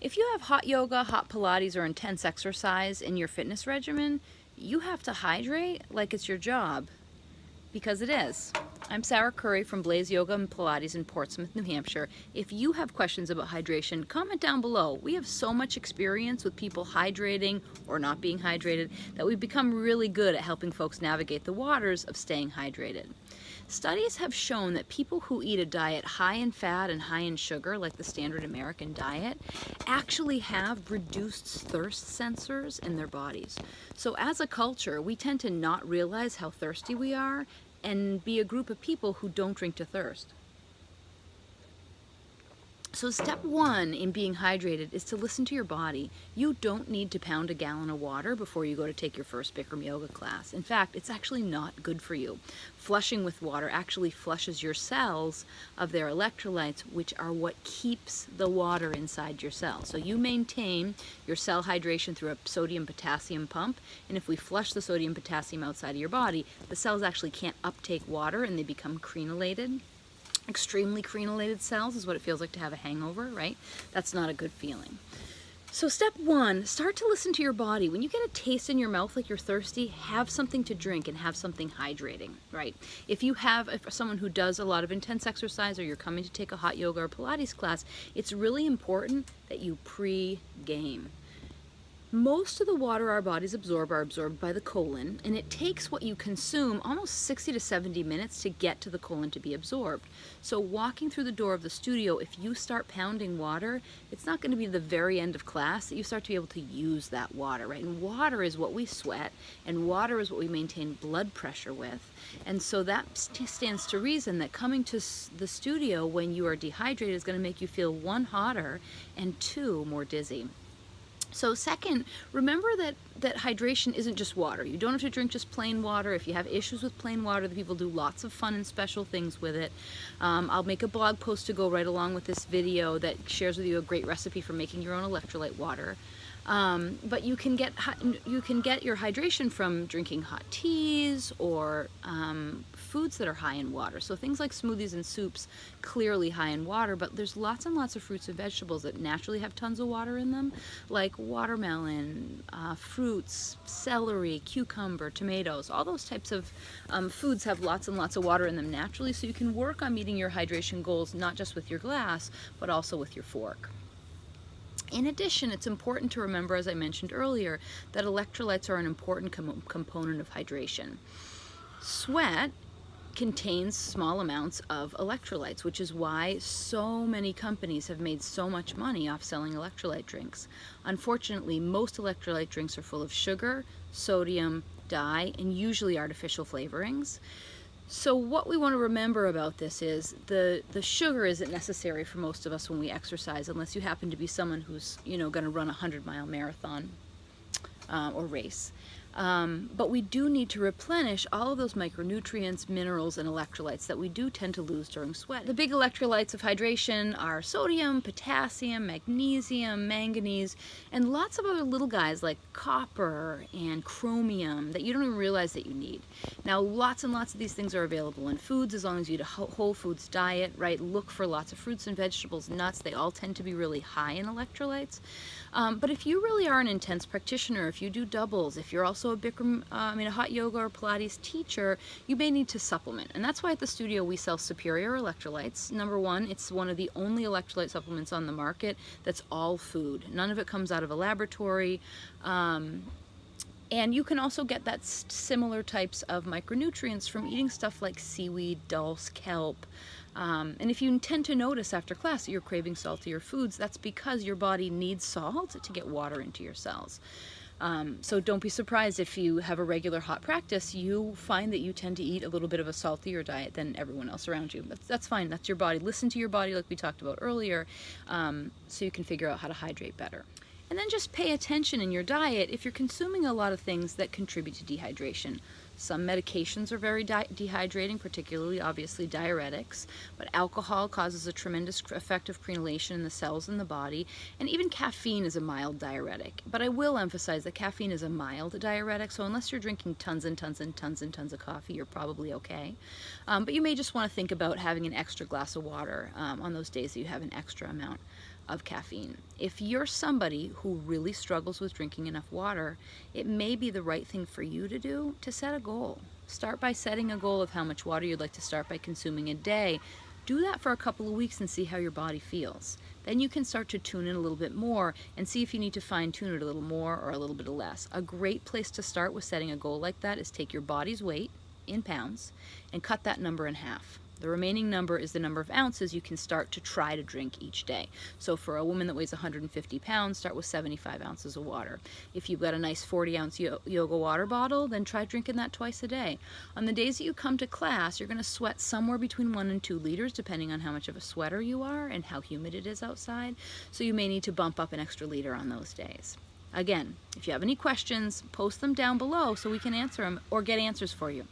If you have hot yoga, hot Pilates, or intense exercise in your fitness regimen, you have to hydrate like it's your job, because it is. I'm Sarah Curry from Blaze Yoga and Pilates in Portsmouth, New Hampshire. If you have questions about hydration, comment down below. We have so much experience with people hydrating or not being hydrated that we've become really good at helping folks navigate the waters of staying hydrated. Studies have shown that people who eat a diet high in fat and high in sugar, like the standard American diet, actually have reduced thirst sensors in their bodies. So as a culture, we tend to not realize how thirsty we are and be a group of people who don't drink to thirst. So step one in being hydrated is to listen to your body. You don't need to pound a gallon of water before you go to take your first Bikram yoga class. In fact, it's actually not good for you. Flushing with water actually flushes your cells of their electrolytes, which are what keeps the water inside your cells. So you maintain your cell hydration through a sodium-potassium pump, and if we flush the sodium-potassium outside of your body, the cells actually can't uptake water and they become crenellated. Extremely crenellated cells is what it feels like to have a hangover, right? That's not a good feeling. So step one, start to listen to your body. When you get a taste in your mouth like you're thirsty, have something to drink and have something hydrating, right? If someone who does a lot of intense exercise or you're coming to take a hot yoga or Pilates class, it's really important that you pre-game. Most of the water our bodies absorb are absorbed by the colon, and it takes what you consume almost 60 to 70 minutes to get to the colon to be absorbed. So walking through the door of the studio, if you start pounding water, it's not going to be the very end of class that you start to be able to use that water, right? And water is what we sweat, and water is what we maintain blood pressure with. And so that stands to reason that coming to the studio when you are dehydrated is going to make you feel, one, hotter, and two, more dizzy. So second, remember that hydration isn't just water. You don't have to drink just plain water. If you have issues with plain water, the people do lots of fun and special things with it. I'll make a blog post to go right along with this video that shares with you a great recipe for making your own electrolyte water. But you can get your hydration from drinking hot teas or foods that are high in water. So things like smoothies and soups, clearly high in water, but there's lots and lots of fruits and vegetables that naturally have tons of water in them, like watermelon, fruits, celery, cucumber, tomatoes. All those types of foods have lots and lots of water in them naturally, so you can work on meeting your hydration goals not just with your glass, but also with your fork. In addition, it's important to remember, as I mentioned earlier, that electrolytes are an important component of hydration. Sweat contains small amounts of electrolytes, which is why so many companies have made so much money off selling electrolyte drinks. Unfortunately, most electrolyte drinks are full of sugar, sodium, dye, and usually artificial flavorings. So what we want to remember about this is the sugar isn't necessary for most of us when we exercise, unless you happen to be someone who's, going to run a 100-mile marathon or race. But we do need to replenish all of those micronutrients, minerals, and electrolytes that we do tend to lose during sweat. The big electrolytes of hydration are sodium, potassium, magnesium, manganese, and lots of other little guys like copper and chromium that you don't even realize that you need. Now, lots and lots of these things are available in foods as long as you eat a whole foods diet, right? Look for lots of fruits and vegetables, nuts. They all tend to be really high in electrolytes. But if you really are an intense practitioner, if you do doubles, if you're also a Bikram, a hot yoga or Pilates teacher, you may need to supplement. And that's why at the studio we sell superior electrolytes. Number one, it's one of the only electrolyte supplements on the market that's all food. None of it comes out of a laboratory. And you can also get that similar types of micronutrients from eating stuff like seaweed, dulse, kelp. And if you tend to notice after class that you're craving saltier foods, that's because your body needs salt to get water into your cells. So don't be surprised if you have a regular hot practice, you find that you tend to eat a little bit of a saltier diet than everyone else around you. That's fine, that's your body. Listen to your body like we talked about earlier, so you can figure out how to hydrate better. And then just pay attention in your diet if you're consuming a lot of things that contribute to dehydration. Some medications are very dehydrating, particularly obviously diuretics, but alcohol causes a tremendous effect of crenellation in the cells in the body, and even caffeine is a mild diuretic. But I will emphasize that caffeine is a mild diuretic, so unless you're drinking tons and tons and tons and tons of coffee, you're probably okay. But you may just want to think about having an extra glass of water on those days that you have an extra amount of caffeine. If you're somebody who really struggles with drinking enough water, it may be the right thing for you to do to set a goal. Start by setting a goal of how much water you'd like to start by consuming a day. Do that for a couple of weeks and see how your body feels. Then you can start to tune in a little bit more and see if you need to fine tune it a little more or a little bit less. A great place to start with setting a goal like that is take your body's weight in pounds and cut that number in half. The remaining number is the number of ounces you can start to try to drink each day. So for a woman that weighs 150 pounds, start with 75 ounces of water. If you've got a nice 40-ounce yoga water bottle, then try drinking that twice a day. On the days that you come to class, you're going to sweat somewhere between 1 and 2 liters, depending on how much of a sweater you are and how humid it is outside. So you may need to bump up an extra liter on those days. Again, if you have any questions, post them down below so we can answer them or get answers for you.